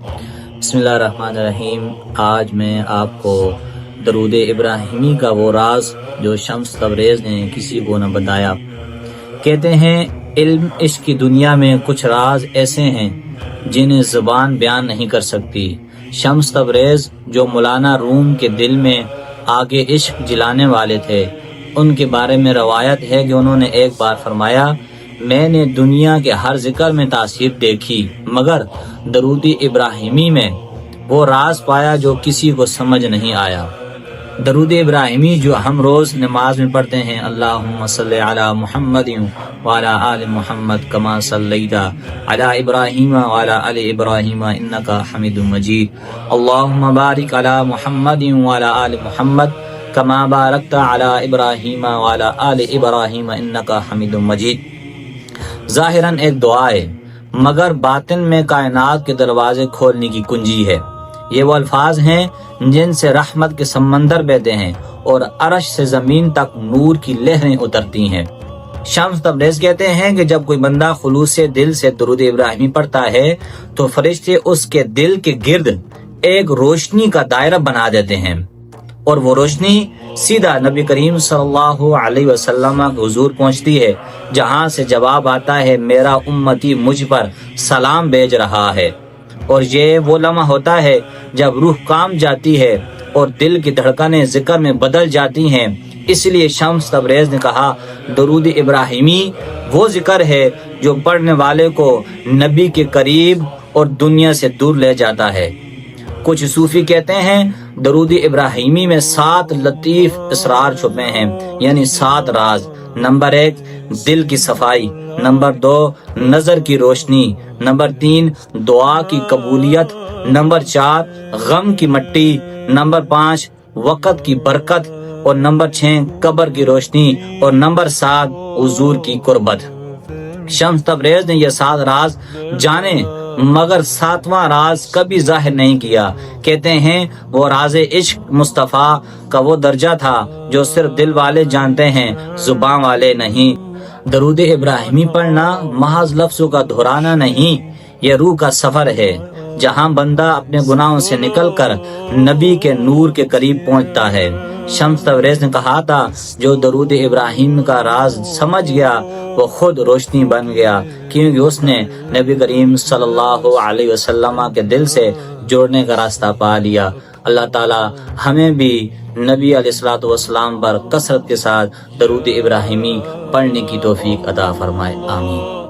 بسم اللہ الرحمن الرحیم۔ آج میں آپ کو درود ابراہیمی کا وہ راز جو شمس تبریز نے کسی کو نہ بتایا۔ کہتے ہیں علم عشق کی دنیا میں کچھ راز ایسے ہیں جنہیں زبان بیان نہیں کر سکتی۔ شمس تبریز جو مولانا روم کے دل میں آگے عشق جلانے والے تھے، ان کے بارے میں روایت ہے کہ انہوں نے ایک بار فرمایا، میں نے دنیا کے ہر ذکر میں تاثیر دیکھی مگر درود ابراہیمی میں وہ راز پایا جو کسی کو سمجھ نہیں آیا۔ درود ابراہیمی جو ہم روز نماز میں پڑھتے ہیں، اللہم صلی علی محمد وعلی آل محمد کما صلیت علی ابراہیم وعلی آل ابراہیم انکا حمید مجید، اللہم بارک علی محمد وعلی آل محمد کما بارکت علی ابراہیم وعلی آل ابراہیم انکا حمید مجید، ظاہراً ایک دعا ہے مگر باطن میں کائنات کے دروازے کھولنے کی کنجی ہے۔ یہ وہ الفاظ ہیں جن سے رحمت کے سمندر بہتے ہیں اور عرش سے زمین تک نور کی لہریں اترتی ہیں۔ شمس تبریز کہتے ہیں کہ جب کوئی بندہ خلوص دل سے درود ابراہیمی پڑھتا ہے تو فرشتے اس کے دل کے گرد ایک روشنی کا دائرہ بنا دیتے ہیں اور وہ روشنی سیدھا نبی کریم صلی اللہ علیہ وسلم کے حضور پہنچتی ہے، جہاں سے جواب آتا ہے، میرا امتی مجھ پر سلام بھیج رہا ہے۔ اور یہ وہ لمحہ ہوتا ہے جب روح کام جاتی ہے اور دل کی دھڑکنیں ذکر میں بدل جاتی ہیں۔ اس لیے شمس تبریز نے کہا، درود ابراہیمی وہ ذکر ہے جو پڑھنے والے کو نبی کے قریب اور دنیا سے دور لے جاتا ہے۔ کچھ صوفی کہتے ہیں درود ابراہیمی میں 7 لطیف اسرار چھپے ہیں، یعنی 7 راز۔ نمبر 1 دل کی صفائی، نمبر 2 نظر کی روشنی، نمبر 3 دعا کی قبولیت، نمبر 4 غم کی مٹی، نمبر 5 وقت کی برکت، اور نمبر 6 قبر کی روشنی، اور نمبر 7 حضور کی قربت۔ شمس تبریز نے یہ 7 راز جانے مگر 7واں راز کبھی ظاہر نہیں کیا۔ کہتے ہیں وہ راز عشق مصطفیٰ کا وہ درجہ تھا جو صرف دل والے جانتے ہیں، زبان والے نہیں۔ درود ابراہیمی پڑھنا محض لفظوں کا دہرانا نہیں، یہ روح کا سفر ہے جہاں بندہ اپنے گناہوں سے نکل کر نبی کے نور کے قریب پہنچتا ہے۔ شمس تبریز نے کہا تھا، جو درود ابراہیم کا راز سمجھ گیا وہ خود روشنی بن گیا، کیونکہ اس نے نبی کریم صلی اللہ علیہ وسلم کے دل سے جوڑنے کا راستہ پا لیا۔ اللہ تعالی ہمیں بھی نبی علیہ الصلوۃ والسلام پر کثرت کے ساتھ درود ابراہیمی پڑھنے کی توفیق عطا فرمائے، آمین۔